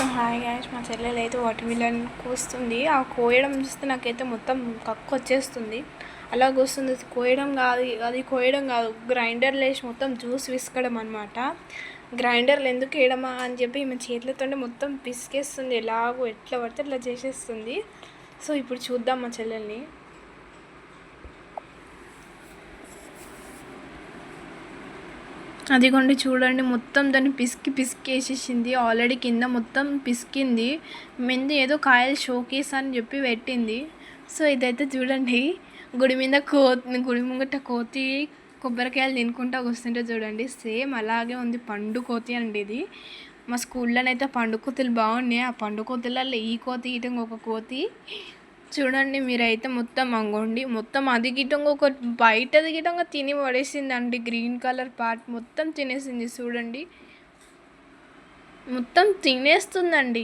So hi guys, మా చెల్లెలు అయితే వాటర్ మిలన్ కోస్తుంది. ఆ కోయడం చూస్తే నాకైతే మొత్తం కక్కు వచ్చేస్తుంది. అలా కోస్తుంది, కోయడం కాదు, గ్రైండర్లో వేసి మొత్తం జ్యూస్ విసుకడం అనమాట. గ్రైండర్లు ఎందుకు వేయడమా అని చెప్పి ఈమె చేతులతోనే మొత్తం పిసికేస్తుంది, ఎలాగో ఎట్లా పడితే అట్లా చేసేస్తుంది. సో ఇప్పుడు చూద్దాం మా చెల్లెల్ని. అదిగోండి చూడండి, మొత్తం దాన్ని పిసికి వేసేసింది. ఆల్రెడీ కింద మొత్తం పిసికింది. మెంది ఏదో కాయలు షోకేస్ అని చెప్పి పెట్టింది. సో ఇదైతే చూడండి, గుడి ముంగట కోతి కొబ్బరికాయలు తినుకుంటా వస్తుంటే చూడండి, సేమ్ అలాగే ఉంది. పండు కోతి అండి ఇది. మా స్కూల్లోనైతే పండు కోతులు బాగున్నాయి. ఆ పండు కోతులలో ఈ కోతి ఇటు ఒక కోతి చూడండి. మీరైతే మొత్తం అంగోండి, మొత్తం అది గిటంగా ఒక బయటది గిటంగా తిని పడేసిందండి. గ్రీన్ కలర్ పార్ట్ మొత్తం తినేసింది చూడండి, మొత్తం తినేస్తుందండి.